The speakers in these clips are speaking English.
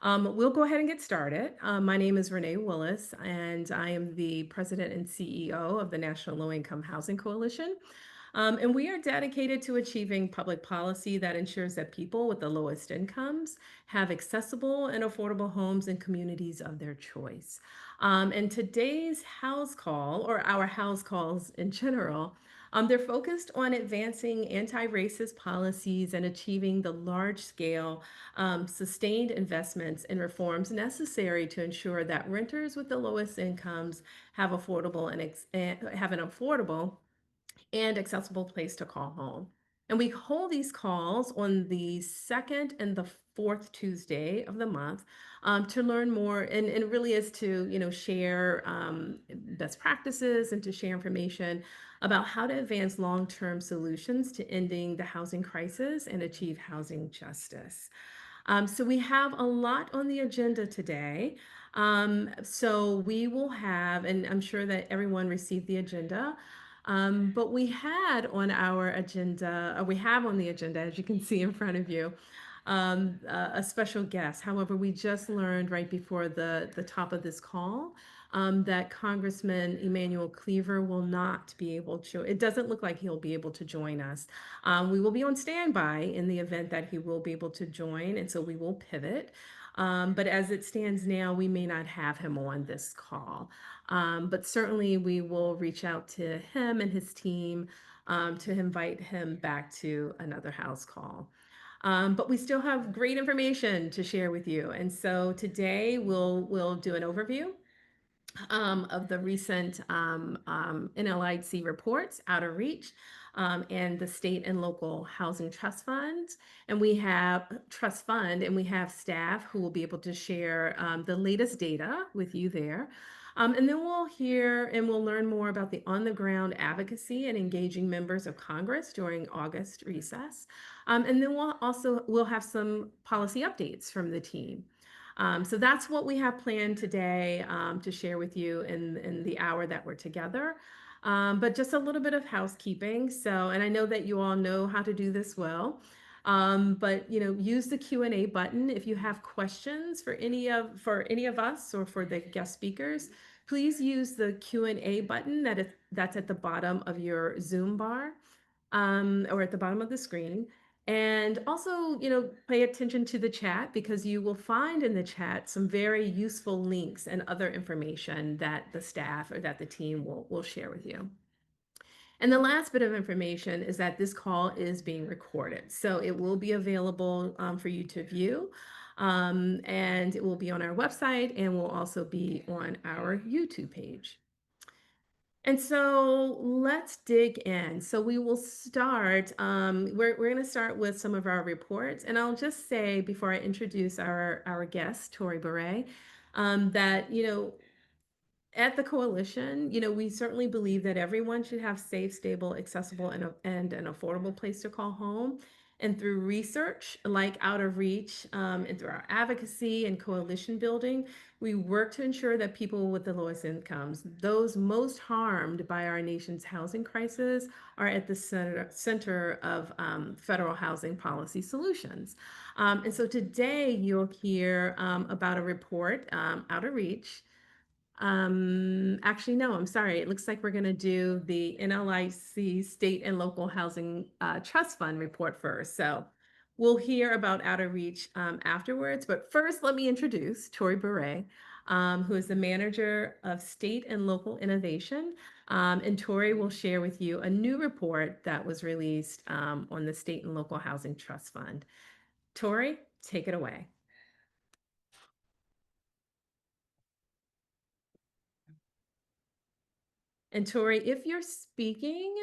We'll go ahead and get started. My name is Renee Willis, and I am the president and CEO of the National Low Income Housing Coalition. And we are dedicated to achieving public policy that ensures that people with the lowest incomes have accessible and affordable homes in communities of their choice. And today's house call, or our house calls in general, they're focused on advancing anti-racist policies and achieving the large-scale, sustained investments and reforms necessary to ensure that renters with the lowest incomes have have an affordable and accessible place to call home. And we hold these calls on the second and the fourth Tuesday of the month to learn more, and it really is to share best practices and to share information about how to advance long-term solutions to ending the housing crisis and achieve housing justice. So we have a lot on the agenda today. So we will have, and I'm sure that everyone received the agenda. But we had on our agenda, or we have on the agenda, as you can see in front of you, a special guest. However, we just learned right before the top of this call that Congressman Emanuel Cleaver will not be able to. It doesn't look like he'll be able to join us. We will be on standby in the event that he will be able to join, and so we will pivot. But as it stands now, we may not have him on this call. But certainly we will reach out to him and his team to invite him back to another house call. But we still have great information to share with you. And so today we'll do an overview of the recent NLIHC reports, Out of Reach, and the state and local housing trust funds. And we have trust fund, and we have staff who will be able to share the latest data with you there. And then we'll hear and we'll learn more about the on-the-ground advocacy and engaging members of Congress during August recess. And then we'll have some policy updates from the team. So that's what we have planned today to share with you in the hour that we're together. But just a little bit of housekeeping. So, and I know that you all know how to do this well. But use the Q&A button if you have questions for any of us or for the guest speakers. Please use the Q&A button that's at the bottom of your Zoom bar or at the bottom of the screen. And also, pay attention to the chat because you will find in the chat some very useful links and other information that the staff or that the team will share with you. And the last bit of information is that this call is being recorded. So it will be available for you to view. And it will be on our website and will also be on our YouTube page. And so let's dig in. So we will start, we're going to start with some of our reports. And I'll just say before I introduce our guest, Tori Beret, that, at the coalition, we certainly believe that everyone should have safe, stable, accessible, and an affordable place to call home. And through research like Out of Reach and through our advocacy and coalition building, we work to ensure that people with the lowest incomes, those most harmed by our nation's housing crisis, are at the center of federal housing policy solutions. And so today you'll hear about a report, Out of Reach. Actually, no, I'm sorry. It looks like we're going to do the NLIC State and Local Housing Trust Fund report first. So we'll hear about Out of Reach afterwards. But first, let me introduce Tori Beret, who is the manager of State and Local Innovation. And Tori will share with you a new report that was released on the State and Local Housing Trust Fund. Tori, take it away. And Tori, if you're speaking,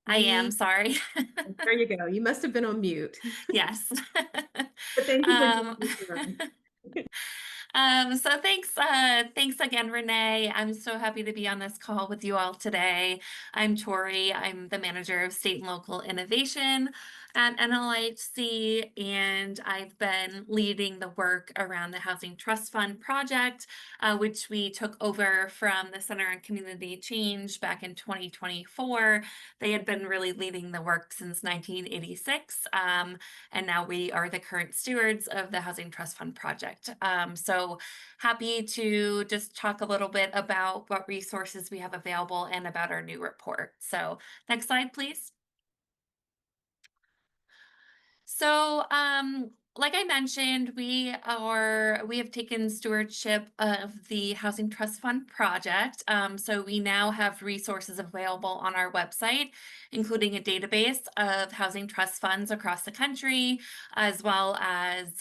I am sorry. there you go. You must have been on mute. Yes. But thank you for joining us. So thanks again, Renee. I'm so happy to be on this call with you all today. I'm Tori. I'm the manager of State and Local Innovation. at NLIHC, and I've been leading the work around the Housing Trust Fund project, which we took over from the Center on Community Change back in 2024. They had been really leading the work since 1986, and now we are the current stewards of the Housing Trust Fund project. So happy to just talk a little bit about what resources we have available and about our new report. So next slide, please. So, like I mentioned, we have taken stewardship of the Housing Trust Fund project. So we now have resources available on our website, including a database of housing trust funds across the country, as well as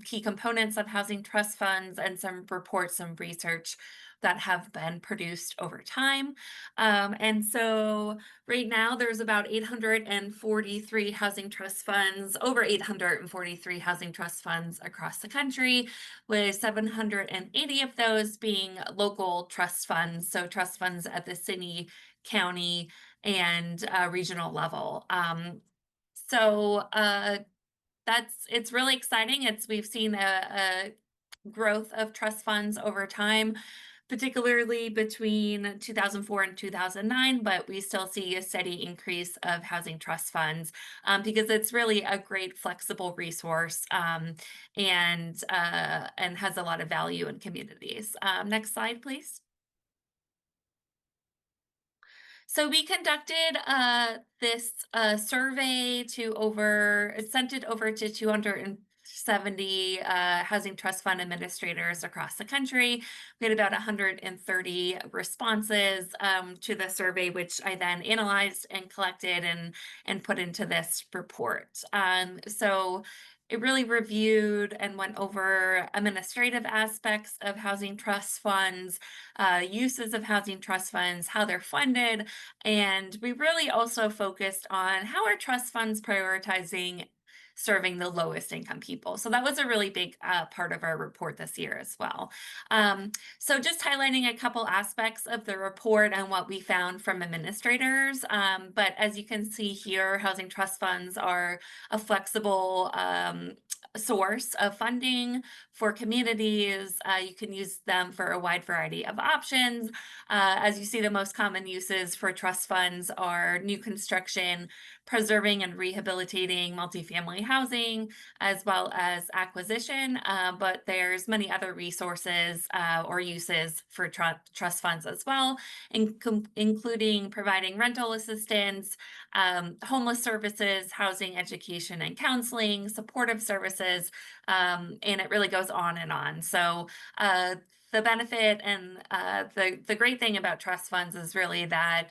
key components of housing trust funds and some reports and research that have been produced over time. And so right now, there's about 843 housing trust funds, over 843 housing trust funds across the country, with 780 of those being local trust funds, so trust funds at the city, county, and regional level. So it's really exciting. We've seen a growth of trust funds over time, particularly between 2004 and 2009, but we still see a steady increase of housing trust funds because it's really a great flexible resource and has a lot of value in communities. Next slide, please. So we conducted this survey sent it over to 270 housing trust fund administrators across the country. We had about 130 responses to the survey, which I then analyzed and collected and put into this report. So it really reviewed and went over administrative aspects of housing trust funds, uses of housing trust funds, how they're funded, and we really also focused on how are trust funds prioritizing serving the lowest income people. So that was a really big part of our report this year as well. So just highlighting a couple aspects of the report and what we found from administrators. But as you can see here, housing trust funds are a flexible source of funding for communities. You can use them for a wide variety of options. As you see, the most common uses for trust funds are new construction, preserving and rehabilitating multifamily housing, as well as acquisition. But there's many other resources or uses for trust funds as well, including providing rental assistance, homeless services, housing, education, and counseling, supportive services, and it really goes on and on. So the benefit and the great thing about trust funds is really that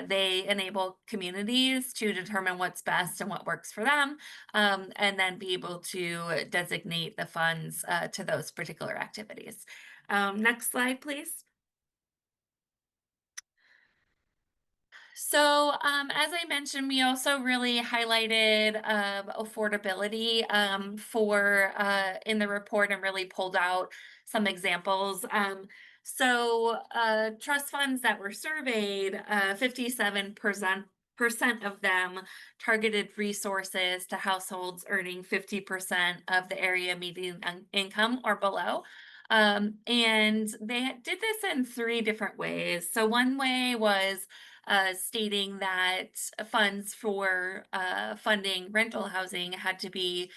they enable communities to determine what's best and what works for them, and then be able to designate the funds to those particular activities. Next slide, please. So, as I mentioned, we also really highlighted affordability for in the report and really pulled out some examples. Trust funds that were surveyed, 57% of them targeted resources to households earning 50% of the area median income or below. And they did this in three different ways. So one way was stating that funds for funding rental housing had to be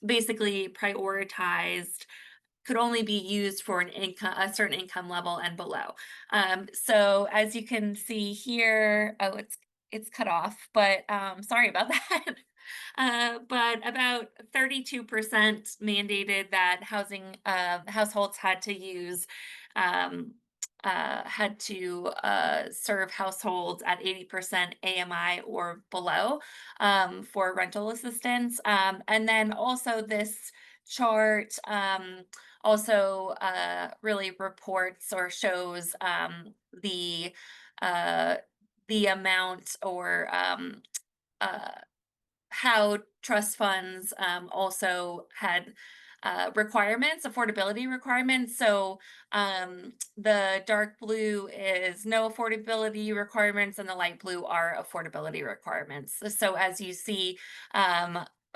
basically prioritized, could only be used for a certain income level and below. So as you can see here, oh, it's cut off, but sorry about that. But about 32% mandated that households had to serve households at 80% AMI or below for rental assistance. And then also this chart also really reports or shows the uh, the amount or uh, how trust funds also had requirements, affordability requirements. So the dark blue is no affordability requirements, and the light blue are affordability requirements. So as you see,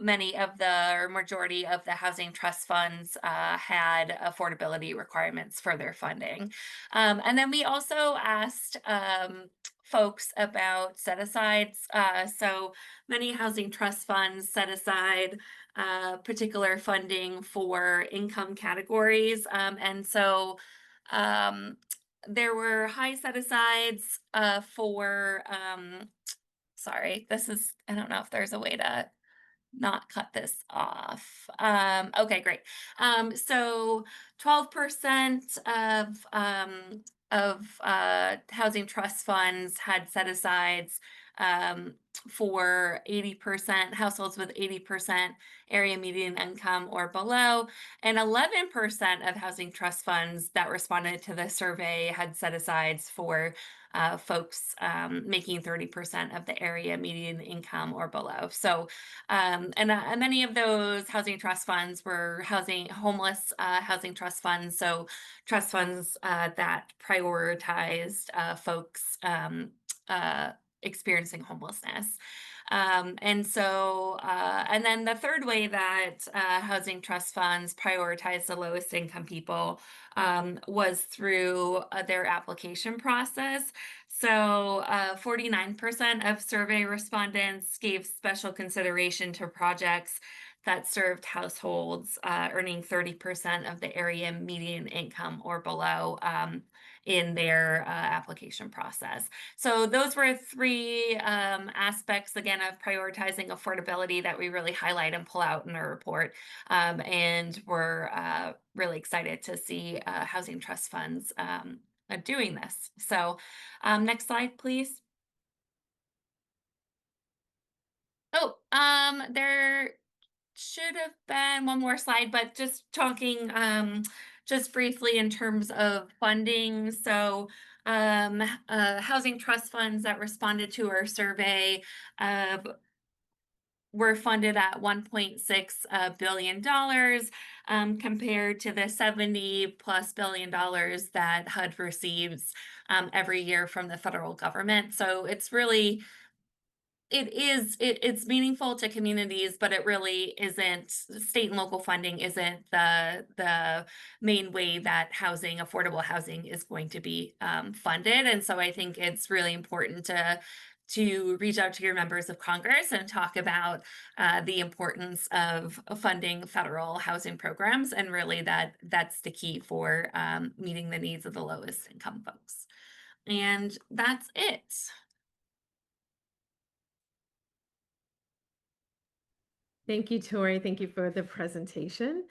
many of the or majority of the housing trust funds had affordability requirements for their funding. And then we also asked folks about set asides. So many housing trust funds set aside particular funding for income categories. And so there were high set asides for, sorry, I don't know if there's a way to not cut this off. Okay, great. So 12% of housing trust funds had set asides um, for 80% households with 80% area median income or below, and 11% of housing trust funds that responded to the survey had set asides for folks making 30% of the area median income or below. So and many of those housing trust funds were homeless housing trust funds. So trust funds that prioritized folks experiencing homelessness. And then the third way that housing trust funds prioritize the lowest income people was through their application process. So 49% of survey respondents gave special consideration to projects that served households earning 30% of the area median income or below in their application process. So those were three aspects, again, of prioritizing affordability that we really highlight and pull out in our report. And we're really excited to see housing trust funds doing this. So next slide, please. Oh, there should have been one more slide, but just talking just briefly in terms of funding. So housing trust funds that responded to our survey uh, were funded at $1.6 billion compared to the 70+ billion dollars that HUD receives every year from the federal government. So it's meaningful to communities, but it really isn't. State and local funding isn't the main way that affordable housing is going to be funded. And so I think it's really important to reach out to your members of Congress and talk about the importance of funding federal housing programs, and really that's the key for meeting the needs of the lowest income folks. And that's it. Thank you, Tori. Thank you for the presentation.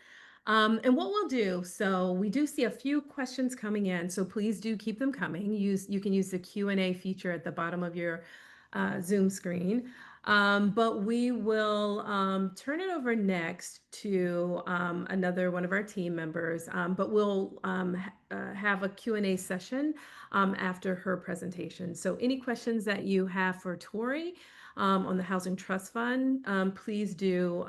And what we'll do, so we do see a few questions coming in, so please do keep them coming. You can use the Q&A feature at the bottom of your Zoom screen. But we will turn it over next to another one of our team members, but we'll have a Q&A session after her presentation. So any questions that you have for Tori on the Housing Trust Fund, please do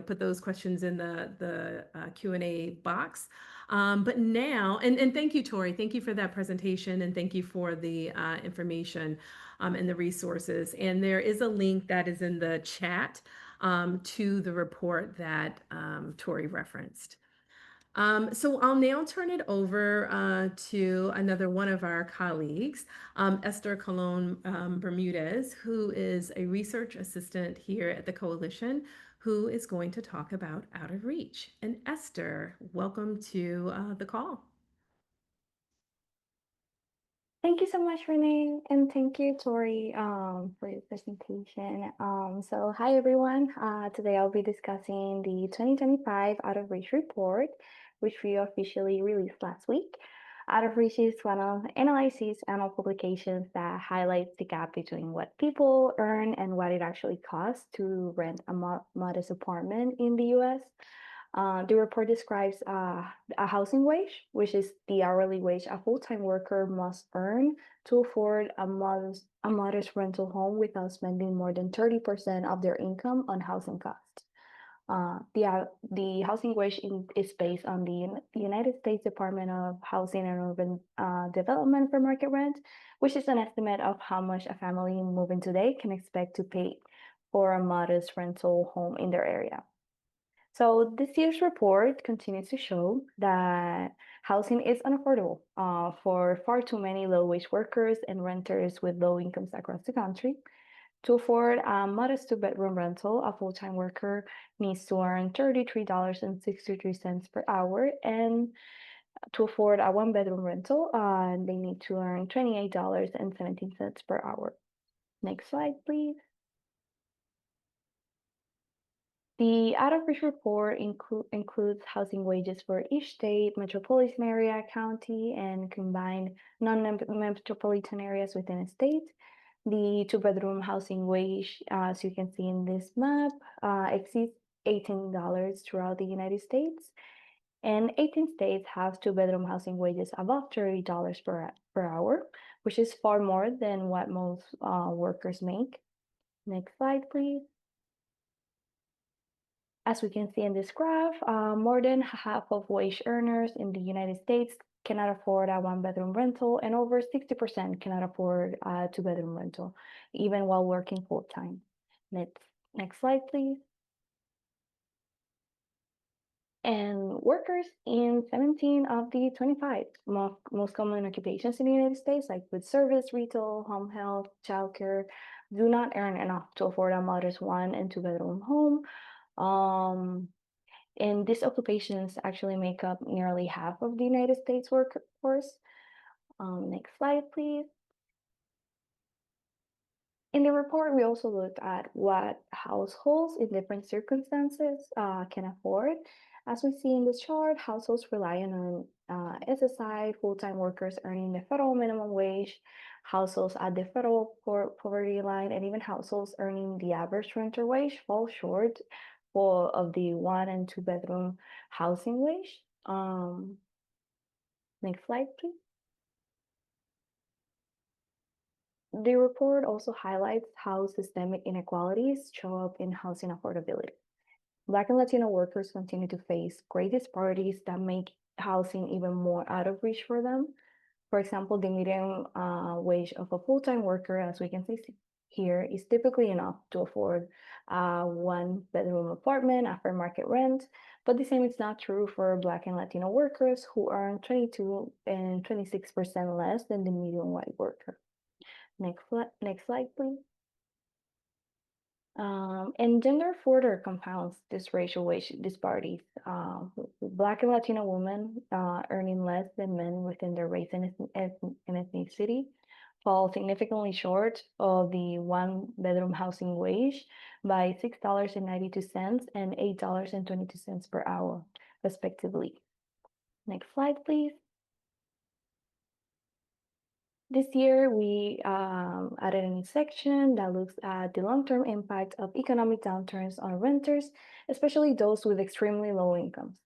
put those questions in the Q&A box. But now, and thank you, Tori. Thank you for that presentation, and thank you for the information and the resources. And there is a link that is in the chat to the report that Tori referenced. So I'll now turn it over to another one of our colleagues, Esther Colon Bermudez, who is a research assistant here at the Coalition, who is going to talk about Out of Reach. And Esther, welcome to the call. Thank you so much, Renee, and thank you, Tori, for your presentation. So hi, everyone. Today I'll be discussing the 2025 Out of Reach report, which we officially released last week. Out of Reach is one of NLIHC's annual publications that highlights the gap between what people earn and what it actually costs to rent a modest apartment in the U.S. The report describes a housing wage, which is the hourly wage a full-time worker must earn to afford a modest rental home without spending more than 30% of their income on housing costs. The housing wage is based on the United States Department of Housing and Urban Development for market rent, which is an estimate of how much a family moving today can expect to pay for a modest rental home in their area. So this year's report continues to show that housing is unaffordable for far too many low-wage workers and renters with low incomes across the country. To afford a modest two-bedroom rental, a full-time worker needs to earn $33.63 per hour, and to afford a one-bedroom rental, they need to earn $28.17 per hour. Next slide, please. The out-of-reach report includes housing wages for each state, metropolitan area, county, and combined non-metropolitan areas within a state. The two-bedroom housing wage, as you can see in this map, exceeds $18 throughout the United States, and 18 states have two-bedroom housing wages above $30 per hour, which is far more than what most workers make. Next slide, please. As we can see in this graph, more than half of wage earners in the United States cannot afford a one-bedroom rental, and over 60% cannot afford a two-bedroom rental, even while working full-time. Next slide, please. And workers in 17 of the 25 most common occupations in the United States, like food service, retail, home health, childcare, do not earn enough to afford a modest one- and two-bedroom home. And these occupations actually make up nearly half of the United States workforce. Next slide, please. In the report, we also looked at what households in different circumstances can afford. As we see in this chart, households relying on SSI, full-time workers earning the federal minimum wage, households at the federal poverty line, and even households earning the average renter wage fall short of the one- and two-bedroom housing wage. Next slide, please. The report also highlights how systemic inequalities show up in housing affordability. Black and Latino workers continue to face great disparities that make housing even more out of reach for them. For example, the median wage of a full-time worker, as we can see here, is typically enough to afford a one-bedroom apartment after market rent, but the same is not true for Black and Latino workers who earn 22 and 26% less than the median white worker. Next slide, please. And gender further compounds this racial wage disparities. Black and Latino women earning less than men within their race and ethnicity fall significantly short of the one-bedroom housing wage by $6.92 and $8.22 per hour, respectively. Next slide, please. This year, we added a new section that looks at the long-term impact of economic downturns on renters, especially those with extremely low incomes.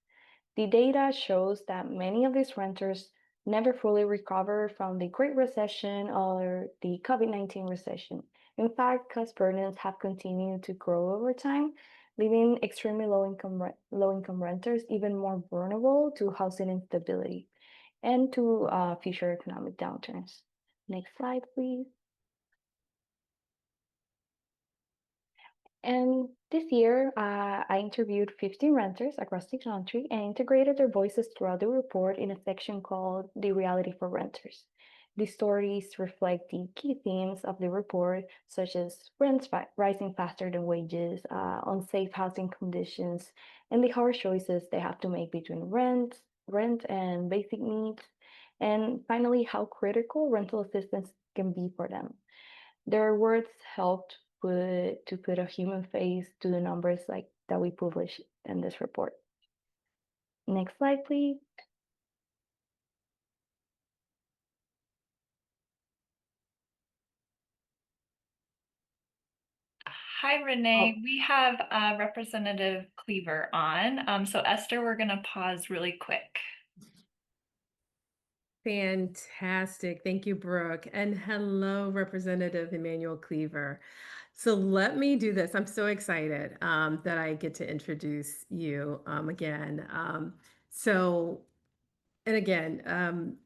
The data shows that many of these renters never fully recover from the Great Recession or the COVID-19 recession. In fact, cost burdens have continued to grow over time, leaving extremely low-income renters even more vulnerable to housing instability and to future economic downturns. Next slide, please. And this year, I interviewed 15 renters across the country and integrated their voices throughout the report in a section called The Reality for Renters. These stories reflect the key themes of the report, such as rents rising faster than wages, unsafe housing conditions, and the hard choices they have to make between rent and basic needs, and finally, how critical rental assistance can be for them. Their words helped put a human face to the numbers like that we publish in this report. Next slide, please. Hi, Renee. We have Representative Cleaver on. So Esther, we're going to pause really quick. Fantastic. Thank you, Brooke. And hello, Representative Emanuel Cleaver. So let me do this. I'm so excited that I get to introduce you again. So, and again,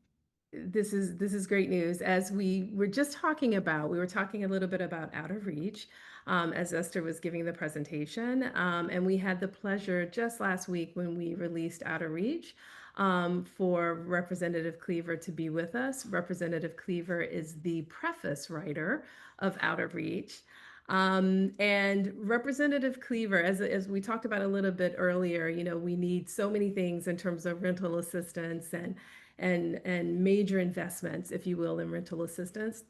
this is great news. As we were just talking about, we were talking a little bit about Out of Reach as Esther was giving the presentation. And we had the pleasure just last week when we released Out of Reach for Representative Cleaver to be with us. Representative Cleaver is the preface writer of Out of Reach. And Representative Cleaver, as we talked about a little bit earlier, we need so many things in terms of rental assistance and major investments, if you will, in rental assistance.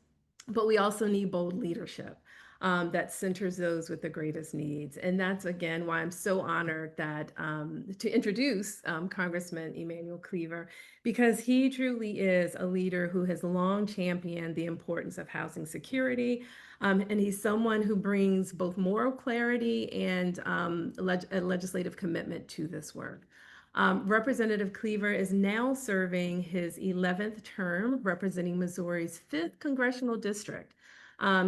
But we also need bold leadership that centers those with the greatest needs. And that's, again, why I'm so honored that to introduce Congressman Emanuel Cleaver, because he truly is a leader who has long championed the importance of housing security. And he's someone who brings both moral clarity and a legislative commitment to this work. Representative Cleaver is now serving his 11th term representing Missouri's 5th Congressional District.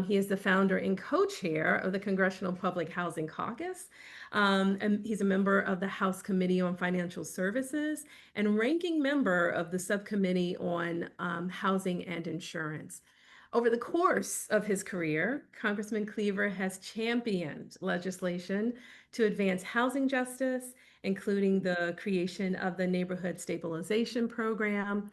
He is the founder and co-chair of the Congressional Public Housing Caucus. And he's a member of the House Committee on Financial Services and ranking member of the Subcommittee on Housing and Insurance. Over the course of his career, Congressman Cleaver has championed legislation to advance housing justice, including the creation of the Neighborhood Stabilization Program,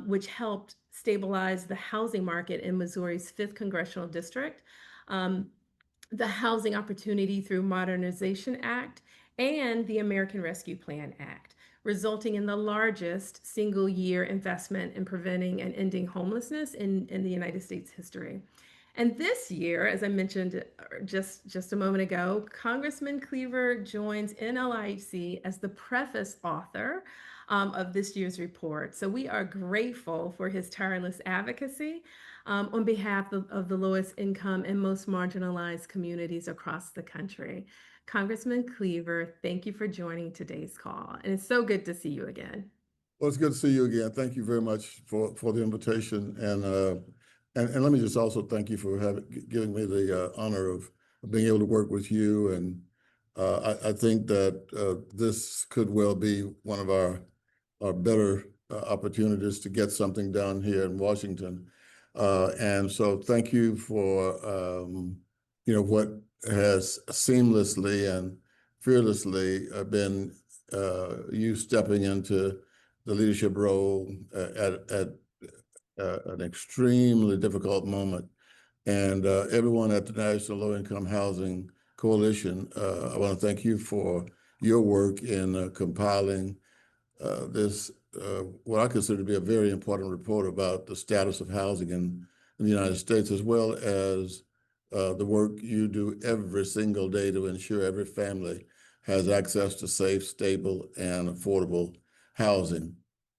which helped stabilize the housing market in Missouri's 5th Congressional District, the Housing Opportunity through Modernization Act, and the American Rescue Plan Act, resulting in the largest single-year investment in preventing and ending homelessness in the United States history. And this year, as I mentioned just a moment ago, Congressman Cleaver joins NLIHC as the preface author of this year's report. So we are grateful for his tireless advocacy on behalf of the lowest income and most marginalized communities across the country. Congressman Cleaver, thank you for joining today's call. And it's so good to see you again. Well, it's good to see you again. Thank you very much for the invitation. And let me just also thank you for giving me the honor of being able to work with you. And I think that this could well be one of our better opportunities to get something done here in Washington. And so thank you for what has seamlessly and fearlessly been you stepping into the leadership role at an extremely difficult moment. And everyone at the National Low Income Housing Coalition, I want to thank you for your work in compiling this, what I consider to be a very important report about the status of housing in the United States, as well as the work you do every single day to ensure every family has access to safe, stable, and affordable housing.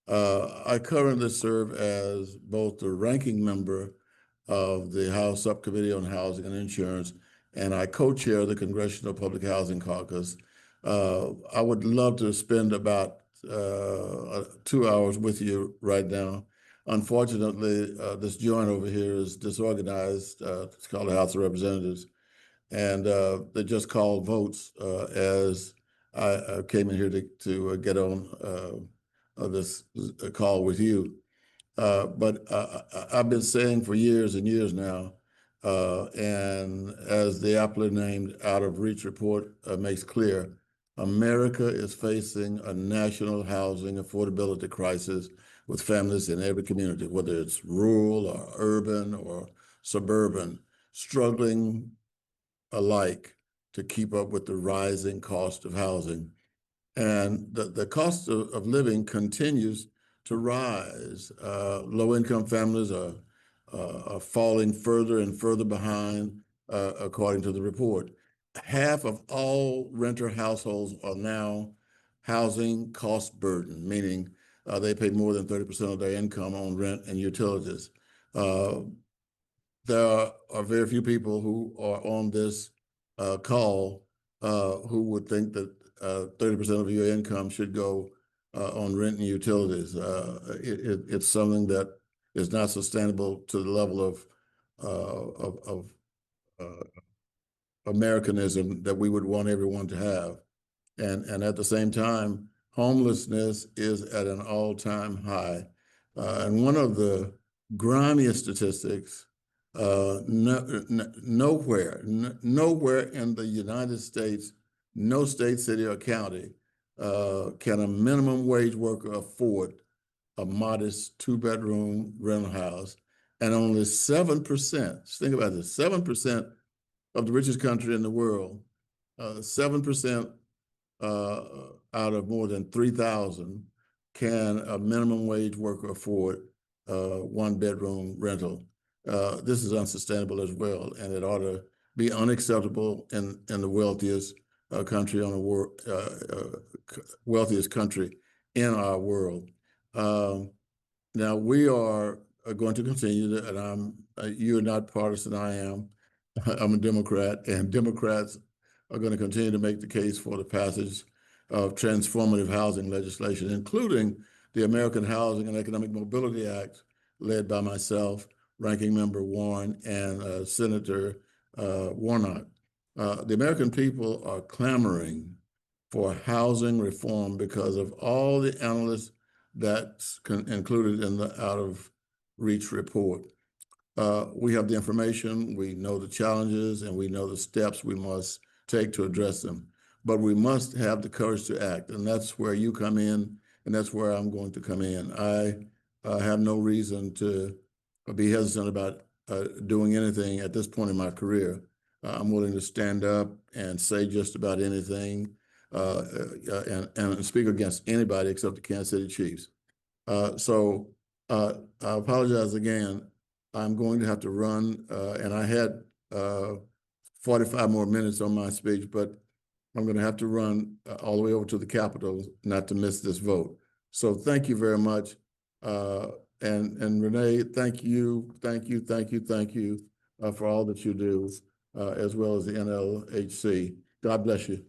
I currently serve as both the ranking member of the House Subcommittee on Housing and Insurance, and I co-chair the Congressional Public Housing Caucus. I would love to spend about 2 hours with you right now. Unfortunately, this joint over here is disorganized. It's called the House of Representatives. And they just called votes as I came in here to get on this call with you. But I've been saying for years and years now, and as the aptly named Out of Reach report makes clear, America is facing a national housing affordability crisis with families in every community, whether it's rural or urban or suburban, struggling alike to keep up with the rising cost of housing. And the cost of living continues to rise. Low-income families are falling further and further behind, according to the report. Half of all renter households are now housing cost burden, meaning they pay more than 30% of their income on rent and utilities. There are very few people who are on this call who would think that 30% of your income should go on rent and utilities. It's something that is not sustainable to the level of Americanism that we would want everyone to have. And at the same time, homelessness is at an all-time high. And one of the grimiest statistics, nowhere in the United States, no state, city, or county can a minimum wage worker afford a modest two-bedroom rental house. And only 7%, think about this, 7% of the richest country in the world, 7% out of more than 3,000 can a minimum wage worker afford one-bedroom rental. This is unsustainable as well, and it ought to be unacceptable in the wealthiest country on the world, wealthiest country in our world. Now we are going to continue, and you're not partisan, I am. I'm a Democrat, and Democrats are going to continue to make the case for the passage of transformative housing legislation, including the American Housing and Economic Mobility Act, led by myself, Ranking Member Warren, and Senator Warnock. The American people are clamoring for housing reform because of all the analysts that's included in the Out of Reach report. We have the information, we know the challenges, and we know the steps we must take to address them. But we must have the courage to act, and that's where you come in, and that's where I'm going to come in. I have no reason to be hesitant about doing anything at this point in my career. I'm willing to stand up and say just about anything and speak against anybody except the Kansas City Chiefs. So I apologize again. I'm going to have to run, and I had 45 more minutes on my speech, but I'm going to have to run all the way over to the Capitol not to miss this vote. So thank you very much. And Renee, thank you for all that you do, as well as the NLIHC. God bless you.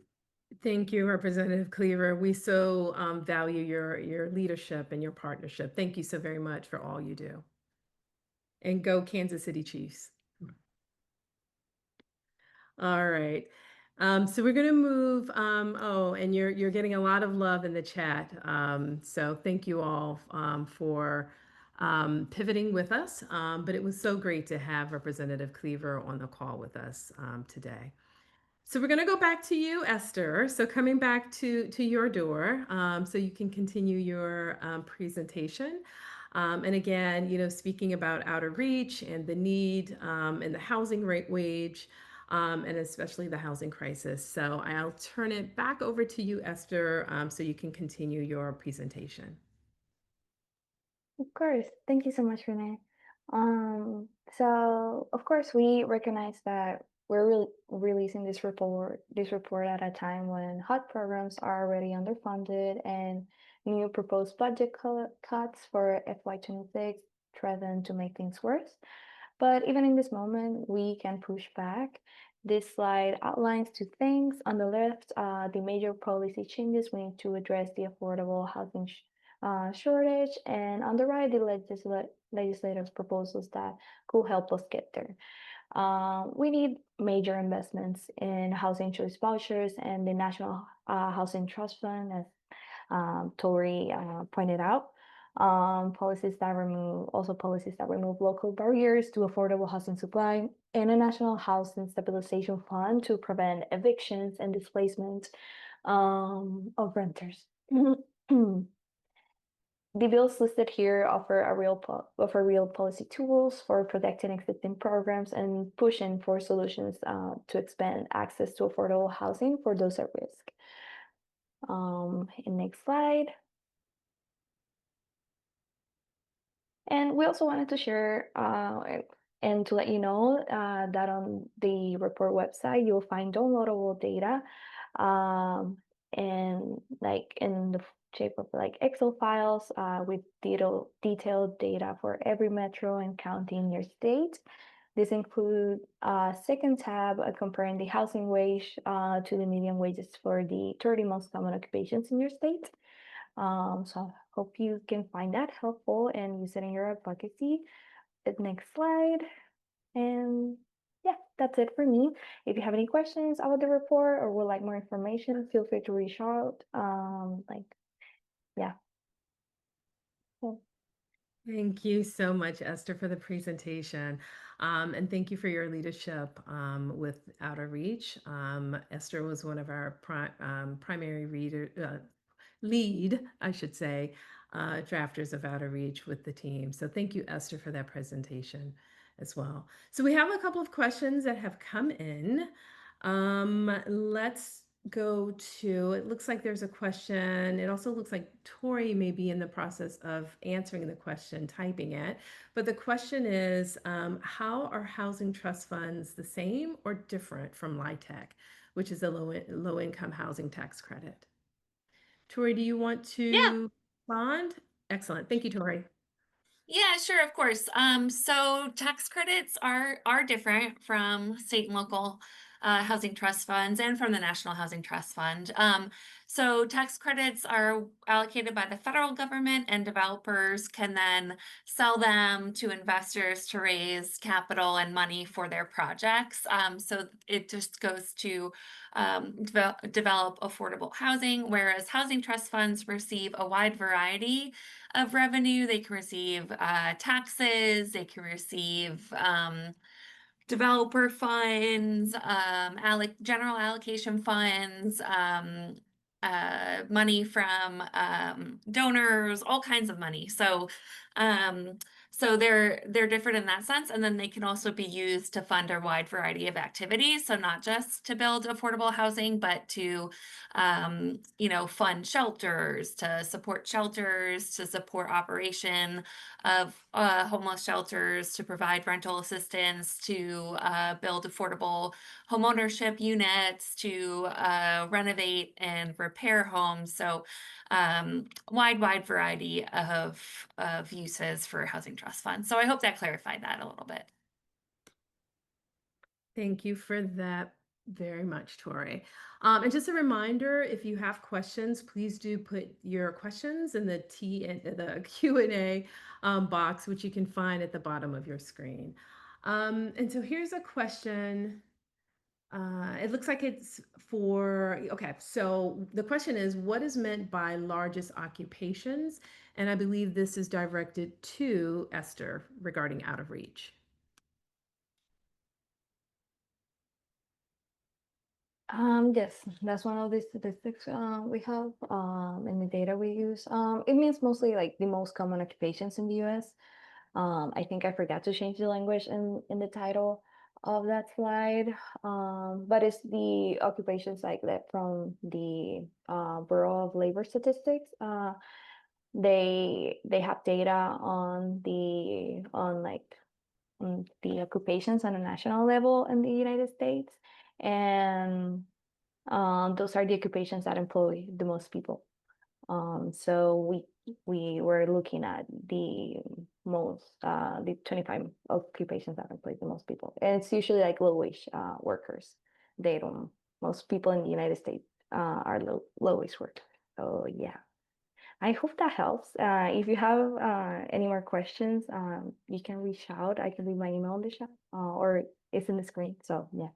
Thank you, Representative Cleaver. We so value your leadership and your partnership. Thank you so very much for all you do. And go Kansas City Chiefs. All right. So we're going to move. Oh, and you're getting a lot of love in the chat. So thank you all for pivoting with us. But it was so great to have Representative Cleaver on the call with us today. So we're going to go back to you, Esther. So coming back to your door, so you can continue your presentation. And again, speaking about Out of Reach and the need and the housing rate wage, and especially the housing crisis. So I'll turn it back over to you, Esther, so you can continue your presentation. Of course. Thank you so much, Renee. So of course we recognize that we're releasing this report at a time when HUD programs are already underfunded and new proposed budget cuts for FY26 threaten to make things worse. But even in this moment, we can push back. This slide outlines two things. On the left, the major policy changes we need to address the affordable housing shortage, and on the right, the legislative proposals that could help us get there. We need major investments in housing choice vouchers and the National Housing Trust Fund, as Tori pointed out. Policies that remove local barriers to affordable housing supply, and a National Housing Stabilization Fund to prevent evictions and displacement of renters. The bills listed here offer real policy tools for protecting existing programs and pushing for solutions to expand access to affordable housing for those at risk. Next slide. And we also wanted to share and to let you know that on the report website, you'll find downloadable data and like in the shape of like Excel files with detailed data for every metro and county in your state. This includes a second tab comparing the housing wage to the median wages for the 30 most common occupations in your state. So I hope you can find that helpful and use it in your advocacy. The next slide. And yeah, that's it for me. If you have any questions about the report or would like more information, feel free to reach out. Yeah. So, Thank you so much, Esther, for the presentation. And thank you for your leadership with Outer Reach. Esther was one of our primary lead, I should say, drafters of Outer Reach with the team. So thank you, Esther, for that presentation as well. So we have a couple of questions that have come in. Let's go to, it looks like there's a question. It also looks like Tori may be in the process of answering the question, typing it. But the question is, how are housing trust funds the same or different from LIHTC, which is a low income housing tax credit? Tori, do you want Yeah. to respond? Excellent. Thank you, Tori. Yeah, sure, of course. So tax credits are different from state and local housing trust funds and from the National Housing Trust Fund. So tax credits are allocated by the federal government, and developers can then sell them to investors to raise capital and money for their projects. So it just goes to develop affordable housing, whereas housing trust funds receive a wide variety of revenue. They can receive taxes, they can receive developer funds, general allocation funds, money from donors, all kinds of money. Um, so they're different in that sense, and then they can also be used to fund a wide variety of activities. So not just to build affordable housing, but to fund shelters, to support operation of homeless shelters, to provide rental assistance, to build affordable homeownership units, to renovate and repair homes. So wide variety of uses for housing trust funds. So I hope that clarified that a little bit. Thank you for that very much, Tori. And just a reminder, if you have questions, please do put your questions in the the Q&A box, which you can find at the bottom of your screen. And so here's a question. It looks like it's okay, so the question is, what is meant by largest occupations? And I believe this is directed to Esther regarding Out of Reach. yes, that's one of the statistics we have in the data we use. It means mostly like the most common occupations in the US. I think I forgot to change the language in the title of that slide, but it's the occupations like that from the Bureau of Labor Statistics. They have data on the occupations on a national level in the United States, and those are the occupations that employ the most people. So we were looking at the 25 occupations that employ the most people, and it's usually like low wage workers. Most people in the United States are low wage workers. So yeah. I hope that helps. If you have any more questions, you can reach out. I can leave my email in the chat, or it's in the screen. So yeah.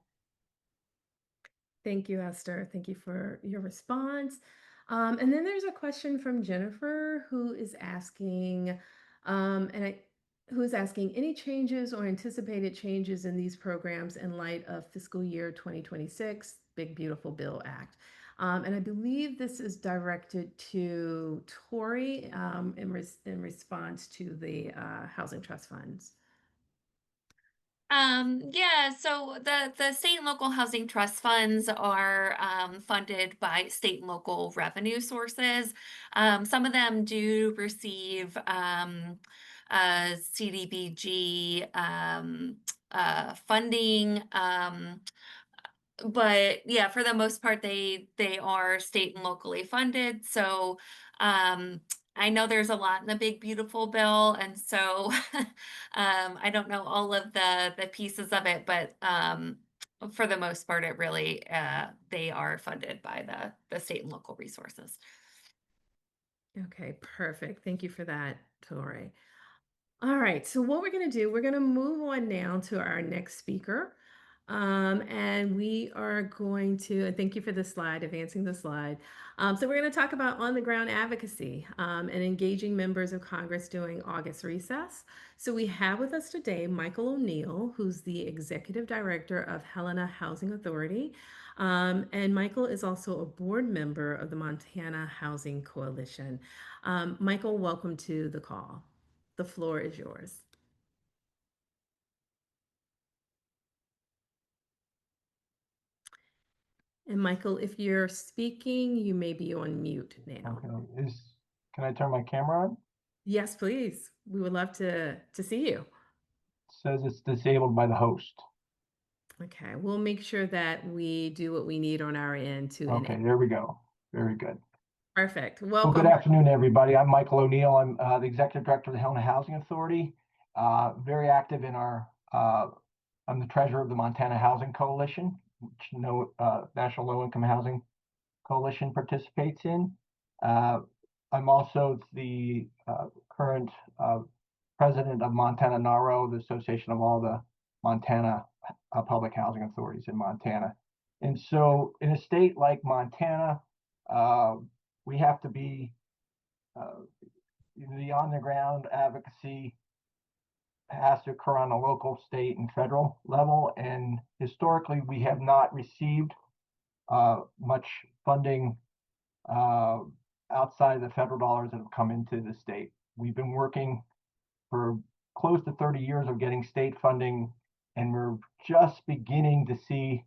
Thank you, Esther. Thank you for your response. And then there's a question from Jennifer who is asking, any changes or anticipated changes in these programs in light of fiscal year 2026, Big Beautiful Bill Act. And I believe this is directed to Tori in response to the housing trust funds. Yeah, so the state and local housing trust funds are funded by state and local revenue sources. Some of them do receive CDBG funding. But yeah, for the most part, they are state and locally funded. So I know there's a lot in the big beautiful bill, and so I don't know all of the pieces of it, but for the most part, it really they are funded by the state and local resources. Okay, perfect. Thank you for that, Tori. All right, so what we're going to do, we're going to move on now to our next speaker. And we are going to, and thank you for the slide, advancing the slide. So we're going to talk about on-the-ground advocacy and engaging members of Congress during August recess. So we have with us today Michael O'Neill, who's the Executive Director of Helena Housing Authority. And Michael is also a board member of the Montana Housing Coalition. Michael, welcome to the call. The floor is yours. And Michael, if you're speaking, you may be on mute now. Okay, can I turn my camera on? Yes, please. We would love to see you. It says it's disabled by the host. Okay, we'll make sure that we do what we need on our end to Okay, enable. there we go. Very good. Perfect. Well, Welcome. good afternoon, everybody. I'm Michael O'Neill. I'm the Executive Director of the Helena Housing Authority. Very active in our, I'm the Treasurer of the Montana Housing Coalition, which National Low Income Housing Coalition participates in. I'm also the current president of Montana NARO, the association of all the Montana public housing authorities in Montana. And so in a state like Montana, we have to be, the on-the-ground advocacy has to occur on a local, state, and federal level. And historically, we have not received much funding outside of the federal dollars that have come into the state. We've been working for close to 30 years of getting state funding, and we're just beginning to see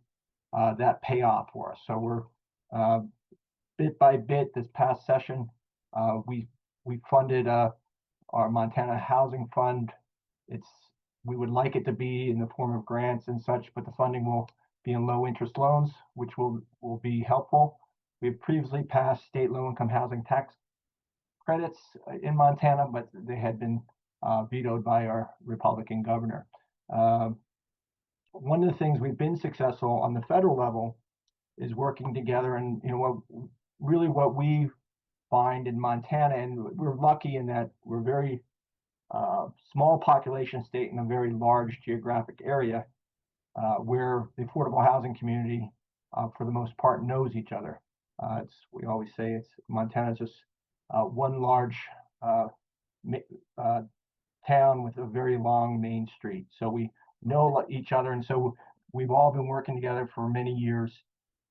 that pay off for us. So we're bit by bit this past session, we funded our Montana Housing Fund. We would like it to be in the form of grants and such, but the funding will be in low interest loans, which will be helpful. We've previously passed state low income housing tax credits in Montana, but they had been vetoed by our Republican governor. One of the things we've been successful on the federal level is working together, and what we find in Montana, and we're lucky in that we're very small population state in a very large geographic area, where the affordable housing community, for the most part, knows each other. We always say Montana's just one large town with a very long main street. So we know each other, and so we've all been working together for many years.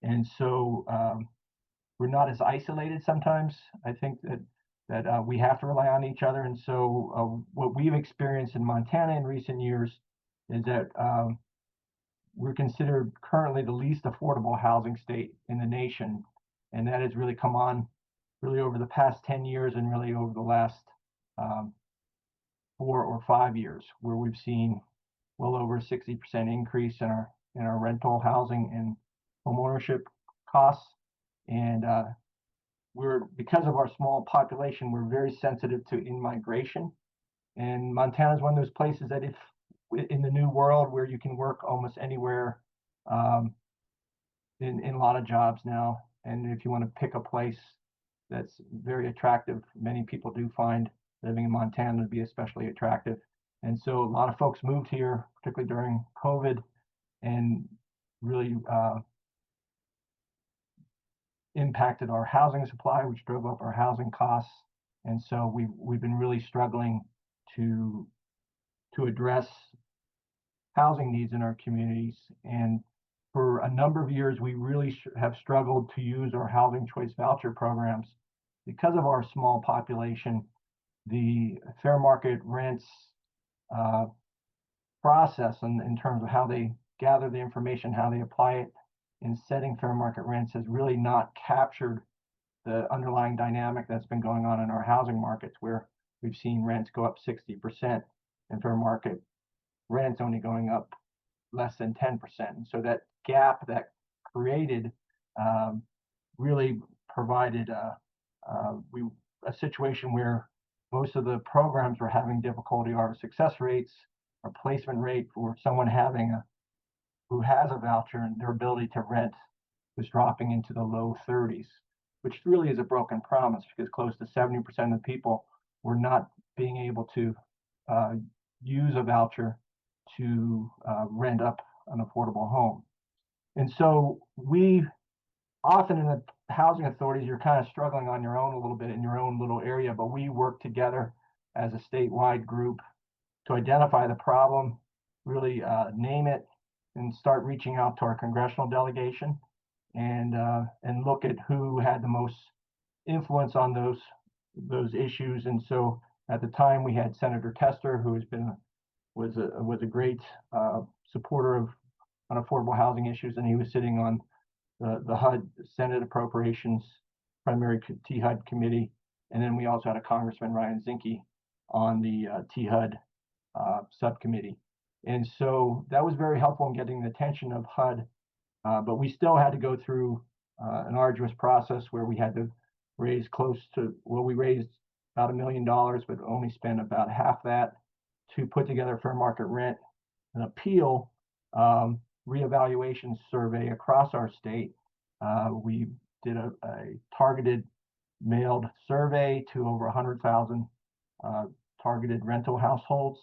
And so we're not as isolated sometimes. I think that we have to rely on each other. And so what we've experienced in Montana in recent years is that we're considered currently the least affordable housing state in the nation. And that has really come on really over the past 10 years and really over the last 4 or 5 years, where we've seen well over 60% increase in our rental housing and homeownership costs. And because of our small population, we're very sensitive to in-migration. And Montana is one of those places that if in the new world where you can work almost anywhere in a lot of jobs now. And if you want to pick a place that's very attractive, many people do find living in Montana to be especially attractive. And so a lot of folks moved here, particularly during COVID, and really impacted our housing supply, which drove up our housing costs. And so we've been really struggling to address housing needs in our communities. And for a number of years, we really have struggled to use our housing choice voucher programs. Because of our small population, the fair market rents process in terms of how they gather the information, how they apply it in setting fair market rents has really not captured the underlying dynamic that's been going on in our housing markets, where we've seen rents go up 60% and fair market rents only going up less than 10%. And so that gap that created really provided a situation where most of the programs were having difficulty. Our success rates, our placement rate for someone who has a voucher, and their ability to rent was dropping into the low 30s, which really is a broken promise, because close to 70% of the people were not being able to use a voucher to rent up an affordable home. And so we often in the housing authorities, you're kind of struggling on your own a little bit in your own little area, but we work together as a statewide group to identify the problem, really name it, and start reaching out to our congressional delegation and look at who had the most influence on those issues. And so at the time we had Senator Tester, who was a great supporter of on affordable housing issues, and he was sitting on the HUD Senate Appropriations Primary THUD Committee. And then we also had a Congressman Ryan Zinke on the THUD subcommittee. And so that was very helpful in getting the attention of HUD, but we still had to go through an arduous process where we had to raise we raised about $1 million, but only spent about half that to put together fair market rent, an appeal reevaluation survey across our state. We did a targeted mailed survey to over 100,000 targeted rental households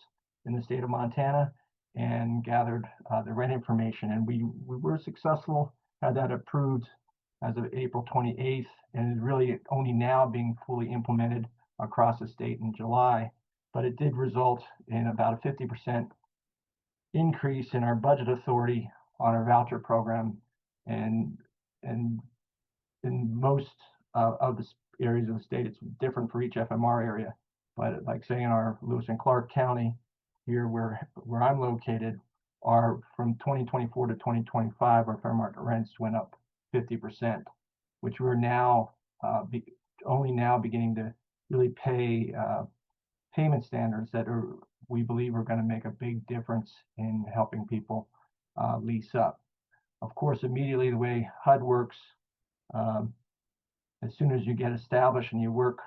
in the state of Montana and gathered the rent information. And we were successful, had that approved as of April 28th, and is really only now being fully implemented across the state in July. But it did result in about a 50% increase in our budget authority on our voucher program, and in most of the areas of the state, it's different for each FMR area. But like say in our Lewis and Clark County here, where I'm located, are from 2024 to 2025, our fair market rents went up 50%, which we're now only now beginning to really pay payment standards that we believe are going to make a big difference in helping people lease up. Of course, immediately the way HUD works, as soon as you get established and you work,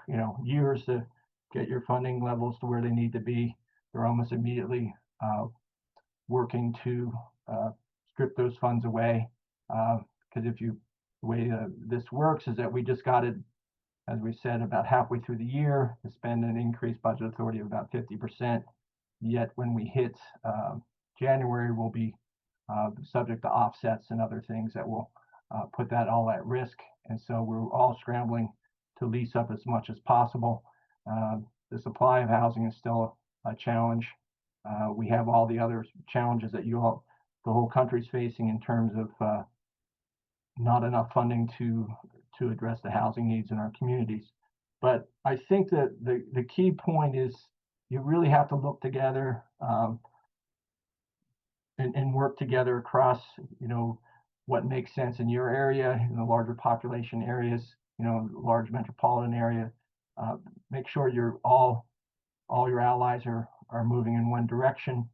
years to get your funding levels to where they need to be, they're almost immediately working to strip those funds away. Because the way this works is that we just got it, as we said, about halfway through the year to spend an increased budget authority of about 50%. Yet when we hit January, we'll be subject to offsets and other things that will put that all at risk. And so we're all scrambling to lease up as much as possible. The supply of housing is still a challenge. We have all the other challenges that the whole country's facing in terms of not enough funding to address the housing needs in our communities. But I think that the key point is you really have to look together and work together across, what makes sense in your area, in the larger population areas, large metropolitan area. Make sure all your allies are moving in one direction.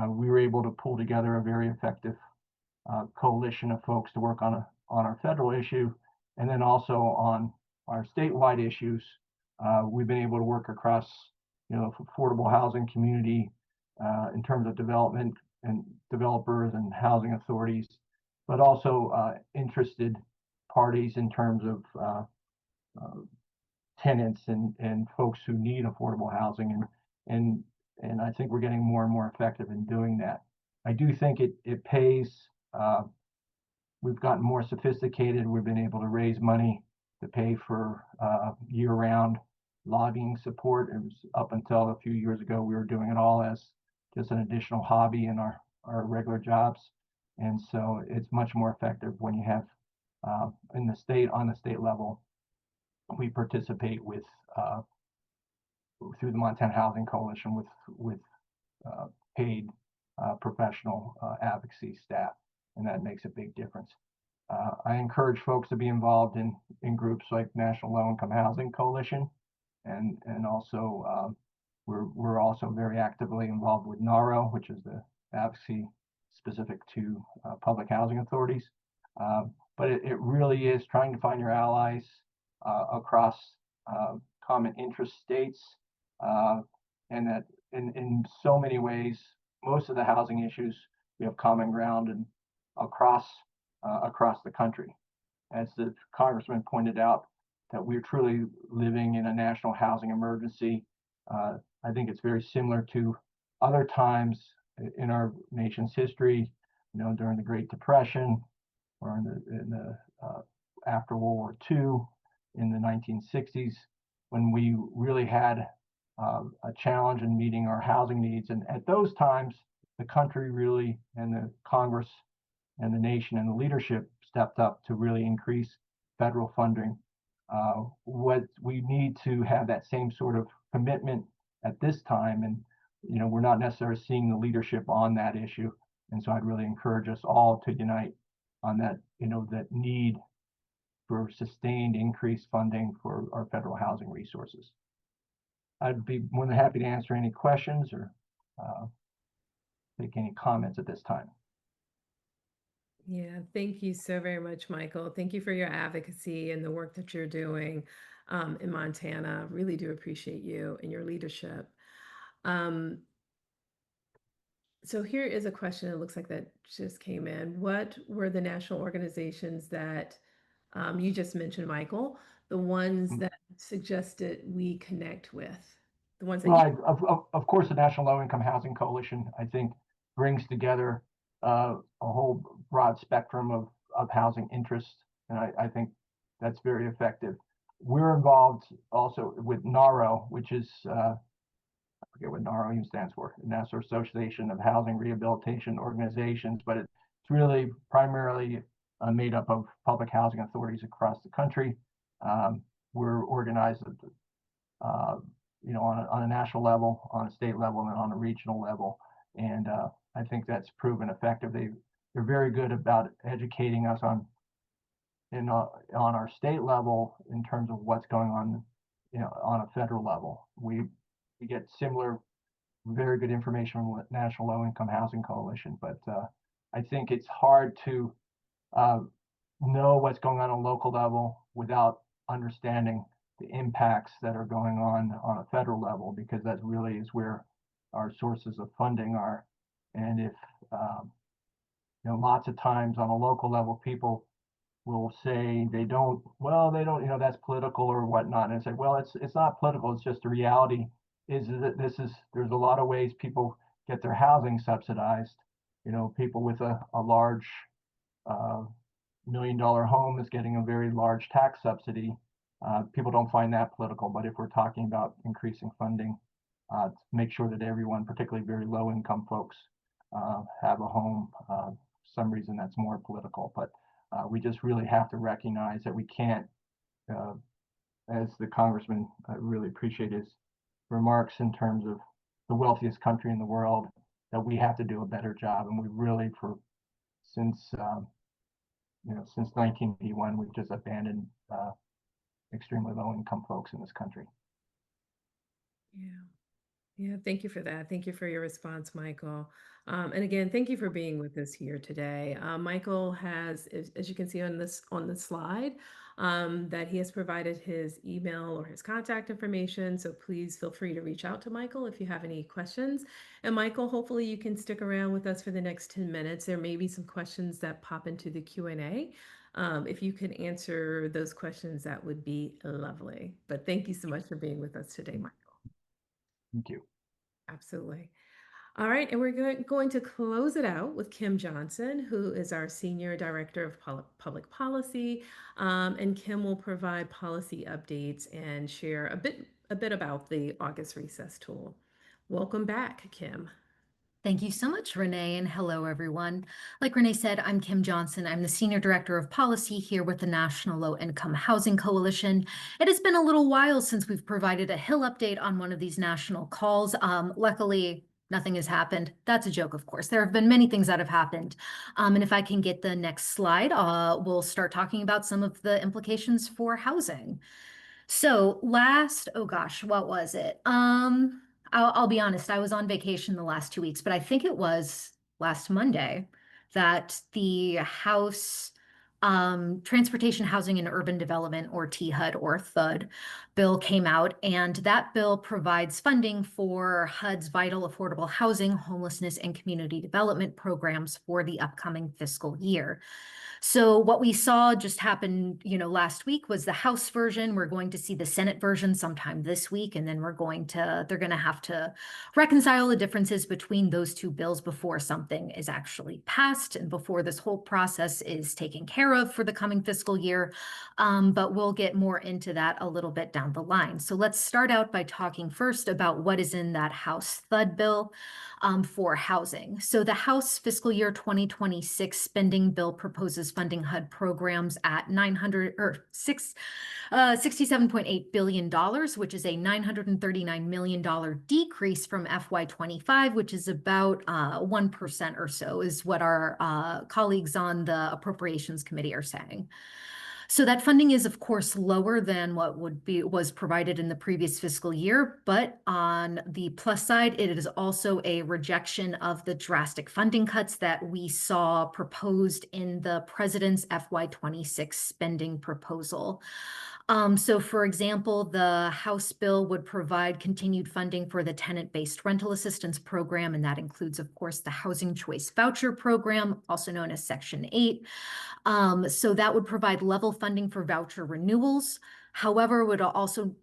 We were able to pull together a very effective coalition of folks to work on our federal issue, and then also on our statewide issues. We've been able to work across, affordable housing community in terms of development and developers and housing authorities, but also interested parties in terms of tenants and folks who need affordable housing. And I think we're getting more and more effective in doing that. I do think it pays. We've gotten more sophisticated. We've been able to raise money to pay for year-round lobbying support. It was up until a few years ago, we were doing it all as just an additional hobby in our regular jobs. And so it's much more effective when you have on the state level, we participate with through the Montana Housing Coalition with paid professional advocacy staff, and that makes a big difference. I encourage folks to be involved in groups like National Low Income Housing Coalition, and also we're also very actively involved with NARO, which is the advocacy specific to public housing authorities. But it really is trying to find your allies across common interest states, and that in so many ways, most of the housing issues we have common ground and across the country. As the Congressman pointed out, that we're truly living in a national housing emergency. I think it's very similar to other times in our nation's history during the Great Depression or in the after World War II in the 1960s, when we really had a challenge in meeting our housing needs. And at those times, the country really, and the Congress and the nation and the leadership stepped up to really increase federal funding. What we need to have that same sort of commitment at this time, and we're not necessarily seeing the leadership on that issue. And so I'd really encourage us all to unite on that, that need for sustained increased funding for our federal housing resources. I'd be more than happy to answer any questions or take any comments at this time. Yeah, thank you so very much, Michael. Thank you for your advocacy and the work that you're doing in Montana. Really do appreciate you and your leadership. So here is a question, it looks like that just came in. What were the national organizations that you just mentioned, Michael, the ones that suggested we connect with? The ones that Right. Of course, the National Low Income Housing Coalition, I think, brings together a whole broad spectrum of housing interests. And I think that's very effective. We're involved also with NARO, which is, I forget what NARO even stands for, National Association of Housing Rehabilitation Organizations, but it's really primarily made up of public housing authorities across the country. We're organized on a national level, on a state level, and on a regional level. And I think that's proven effective. They're very good about educating us on our state level in terms of what's going on, on a federal level. We get similar, very good information from the National Low Income Housing Coalition, but I think it's hard to know what's going on a local level without understanding the impacts that are going on a federal level, because that really is where our sources of funding are. And if lots of times on a local level, people will say they don't, that's political or whatnot, and I say, well, it's not political, it's just the reality is that there's a lot of ways people get their housing subsidized. People with a large $1 million home is getting a very large tax subsidy. People don't find that political, but if we're talking about increasing funding to make sure that everyone, particularly very low income folks, have a home, for some reason that's more political. But we just really have to recognize that we can't, as the Congressman, really appreciate his remarks in terms of the wealthiest country in the world, that we have to do a better job. And we really, since 1981, we've just abandoned extremely low income folks in this country. Yeah, thank you for that. Thank you for your response, Michael. And again, thank you for being with us here today. Michael has, as you can see on the slide, that he has provided his email or his contact information. So please feel free to reach out to Michael if you have any questions. And Michael, hopefully you can stick around with us for the next 10 minutes. There may be some questions that pop into the Q&A. If you can answer those questions, that would be lovely. But thank you so much for being with us today, Michael. Thank you. Absolutely. All right, and we're going to close it out with Kim Johnson, who is our Senior Director of Public Policy, and Kim will provide policy updates and share a bit about the August Recess tool. Welcome back, Kim. Thank you so much, Renee, and hello, everyone. Like Renee said, I'm Kim Johnson. I'm the Senior Director of Policy here with the National Low Income Housing Coalition. It has been a little while since we've provided a Hill update on one of these national calls. Luckily, nothing has happened. That's a joke, of course. There have been many things that have happened. And if I can get the next slide, we'll start talking about some of the implications for housing. So what was it? I'll be honest, I was on vacation the last 2 weeks, but I think it was last Monday that the House Transportation, Housing, and Urban Development, or THUD or THUD bill came out, and that bill provides funding for HUD's vital affordable housing, homelessness, and community development programs for the upcoming fiscal year. So what we saw just happen, last week was the House version. We're going to see the Senate version sometime this week, and then they're going to have to reconcile the differences between those two bills before something is actually passed and before this whole process is taken care of for the coming fiscal year. But we'll get more into that a little bit down the line. So let's start out by talking first about what is in that House THUD bill for housing. So the House fiscal year 2026 spending bill proposes funding HUD programs at $67.8 billion, which is a $939 million decrease from FY25, which is about 1% or so, is what our colleagues on the Appropriations Committee are saying. So that funding is, of course, lower than what was provided in the previous fiscal year, but on the plus side, it is also a rejection of the drastic funding cuts that we saw proposed in the president's FY26 spending proposal. So for example, the House bill would provide continued funding for the tenant-based rental assistance program, and that includes, of course, the Housing Choice Voucher Program, also known as Section 8. So that would provide level funding for voucher renewals. However, would also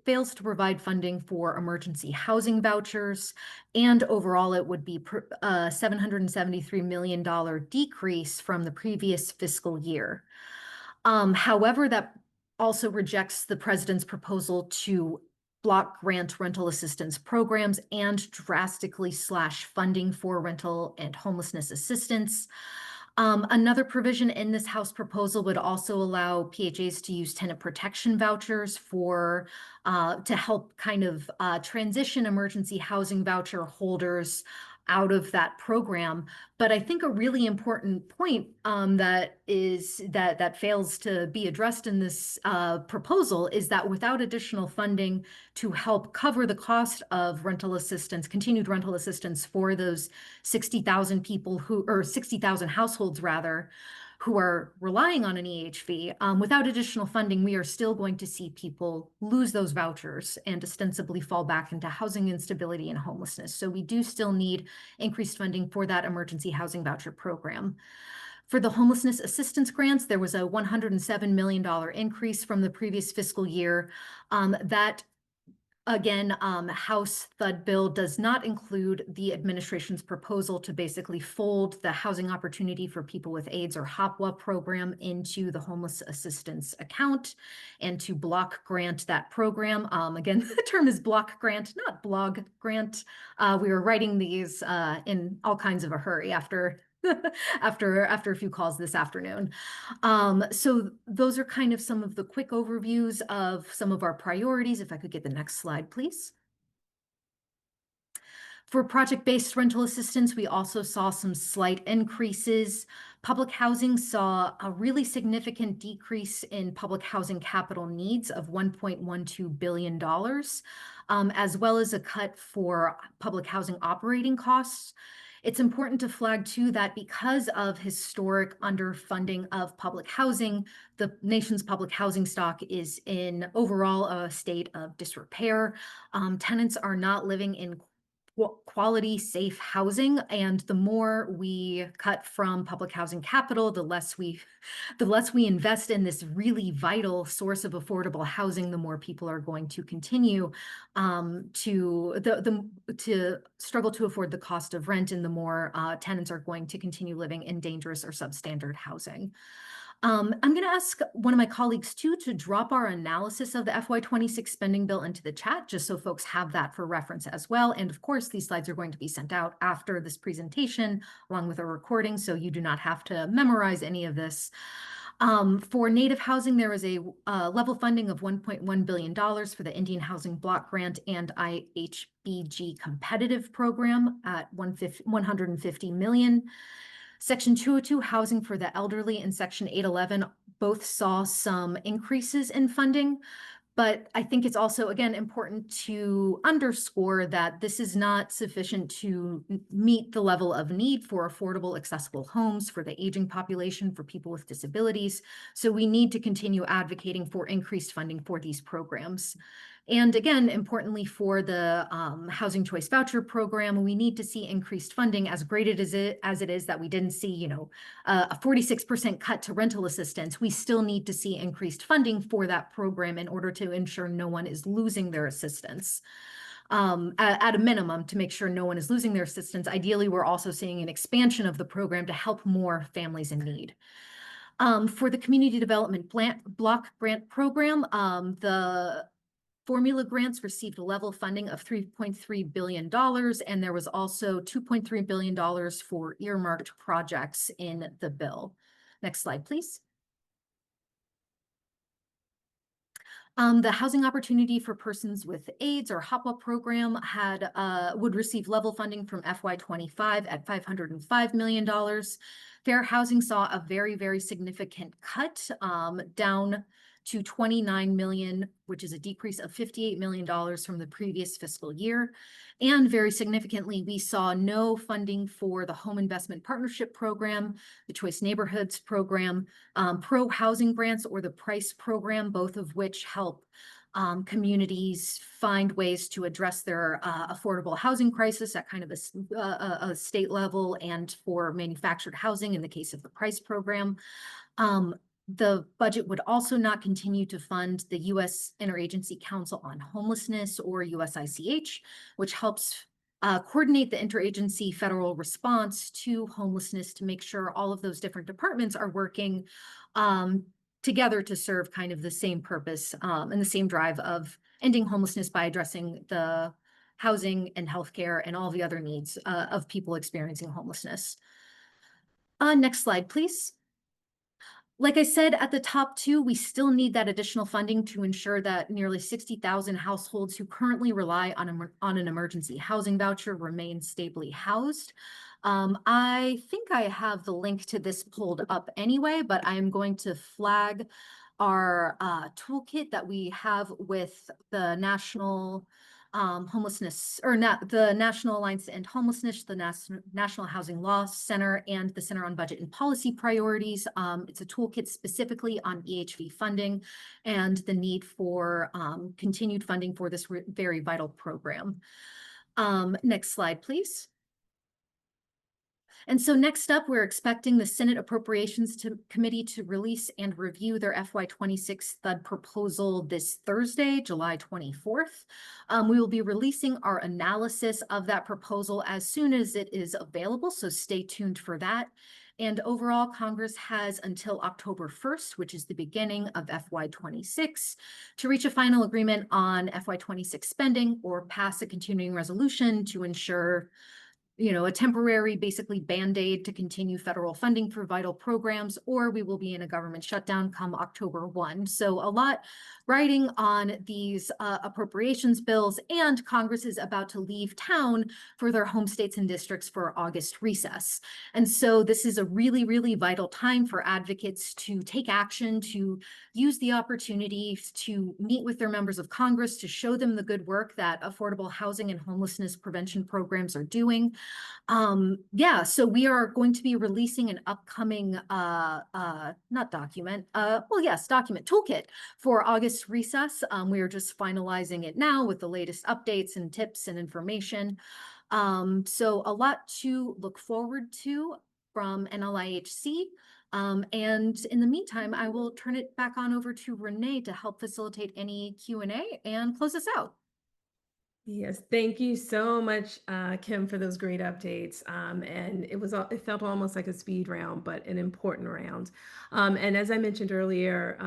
fails to provide funding for emergency housing vouchers, and overall it would be a $773 million decrease from the previous fiscal year. However, that also rejects the president's proposal to block grant rental assistance programs and drastically slash funding for rental and homelessness assistance. Another provision in this House proposal would also allow PHAs to use tenant protection vouchers to help kind of transition emergency housing voucher holders out of that program. But I think a really important point that fails to be addressed in this proposal is that without additional funding to help cover the cost of rental assistance, continued rental assistance for those 60,000 people or 60,000 households rather, who are relying on an EHV, without additional funding, we are still going to see people lose those vouchers and ostensibly fall back into housing instability and homelessness. So we do still need increased funding for that emergency housing voucher program. For the homelessness assistance grants, there was a $107 million increase from the previous fiscal year. That Again, House THUD bill does not include the administration's proposal to basically fold the Housing Opportunity for People with AIDS or HOPWA program into the homeless assistance account and to block grant that program. Again, the term is block grant, not blog grant. We were writing these in all kinds of a hurry after after a few calls this afternoon. So those are kind of some of the quick overviews of some of our priorities. If I could get the next slide, please. For project-based rental assistance, we also saw some slight increases. Public housing saw a really significant decrease in public housing capital needs of $1.12 billion, as well as a cut for public housing operating costs. It's important to flag too that because of historic underfunding of public housing, the nation's public housing stock is in overall a state of disrepair. Tenants are not living in quality, safe housing, and the more we cut from public housing capital, the less we invest in this really vital source of affordable housing, the more people are going to continue to struggle to afford the cost of rent, and the more tenants are going to continue living in dangerous or substandard housing. I'm going to ask one of my colleagues too to drop our analysis of the FY26 spending bill into the chat, just so folks have that for reference as well. And of course, these slides are going to be sent out after this presentation, along with a recording, so you do not have to memorize any of this. For Native housing, there was a level funding of $1.1 billion for the Indian Housing Block Grant and IHBG competitive program at $150 million. Section 202 housing for the elderly and Section 811 both saw some increases in funding, But I think it's also, again, important to underscore that this is not sufficient to meet the level of need for affordable, accessible homes for the aging population, for people with disabilities. So we need to continue advocating for increased funding for these programs. And again, importantly, for the Housing Choice Voucher Program, we need to see increased funding, as great as it is that we didn't see, a 46% cut to rental assistance. We still need to see increased funding for that program in order to ensure no one is losing their assistance. At a minimum, to make sure no one is losing their assistance. Ideally, we're also seeing an expansion of the program to help more families in need. For the Community Development Block Grant Program, the formula grants received level funding of $3.3 billion, and there was also $2.3 billion for earmarked projects in the bill. Next slide, please. The Housing Opportunity for Persons with AIDS, or HOPWA program, would receive level funding from FY25 at $505 million. Fair Housing saw a very, very significant cut, down to $29 million, which is a decrease of $58 million from the previous fiscal year. And very significantly, we saw no funding for the Home Investment Partnership Program, the Choice Neighborhoods Program, Pro Housing Grants, or the PRICE program, both of which help communities find ways to address their affordable housing crisis at kind of a state level, and for manufactured housing in the case of the PRICE program. The budget would also not continue to fund the U.S. Interagency Council on Homelessness, or USICH, which helps coordinate the interagency federal response to homelessness to make sure all of those different departments are working together to serve kind of the same purpose and the same drive of ending homelessness by addressing the housing and healthcare and all the other needs of people experiencing homelessness. Next slide, please. Like I said at the top too, we still need that additional funding to ensure that nearly 60,000 households who currently rely on an emergency housing voucher remain stably housed. I think I have the link to this pulled up anyway, but I am going to flag our toolkit that we have with the National Homelessness, or not the National Alliance to End Homelessness, the National Housing Law Center, and the Center on Budget and Policy Priorities. It's a toolkit specifically on EHV funding and the need for continued funding for this very vital program. Next slide, please. And so next up, we're expecting the Senate Appropriations Committee to release and review their FY26 THUD proposal this Thursday, July 24th. We will be releasing our analysis of that proposal as soon as it is available, so stay tuned for that. And overall, Congress has until October 1st, which is the beginning of FY26, to reach a final agreement on FY26 spending or pass a continuing resolution to ensure a temporary, basically Band-Aid to continue federal funding for vital programs, or we will be in a government shutdown come October 1. So a lot riding on these appropriations bills, and Congress is about to leave town for their home states and districts for August recess. And so this is a really, really vital time for advocates to take action, to use the opportunity to meet with their members of Congress, to show them the good work that affordable housing and homelessness prevention programs are doing. So we are going to be releasing an upcoming document toolkit for August recess. We are just finalizing it now with the latest updates and tips and information. So a lot to look forward to from NLIHC. And in the meantime, I will turn it back on over to Renee to help facilitate any Q&A and close us out. Yes, thank you so much, Kim, for those great updates. And it felt almost like a speed round, but an important round. And as I mentioned earlier,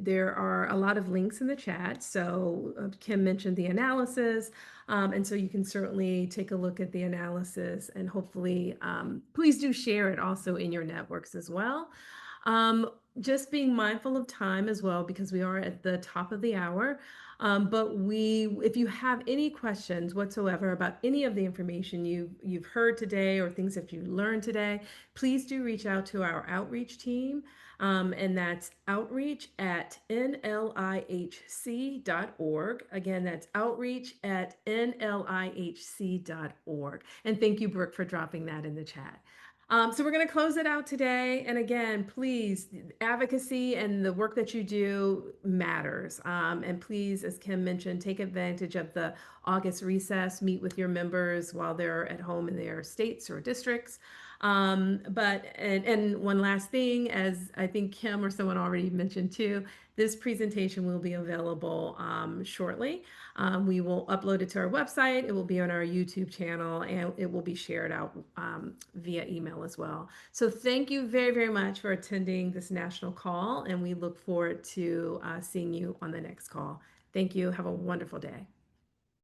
there are a lot of links in the chat. So Kim mentioned the analysis, and so you can certainly take a look at the analysis, and hopefully, please do share it also in your networks as well. just being mindful of time as well, because we are at the top of the hour. But if you have any questions whatsoever about any of the information you've heard today or things that you learned today, please do reach out to our outreach team. And that's outreach@nlihc.org. Again, that's outreach@nlihc.org. And thank you, Brooke, for dropping that in the chat. So we're going to close it out today. And again, please, advocacy and the work that you do matters. And please, as Kim mentioned, take advantage of the August recess, meet with your members while they're at home in their states or districts. And one last thing, as I think Kim or someone already mentioned too, this presentation will be available shortly. We will upload it to our website. It will be on our YouTube channel, and it will be shared out via email as well. So thank you very, very much for attending this national call, and we look forward to seeing you on the next call. Thank you. Have a wonderful day.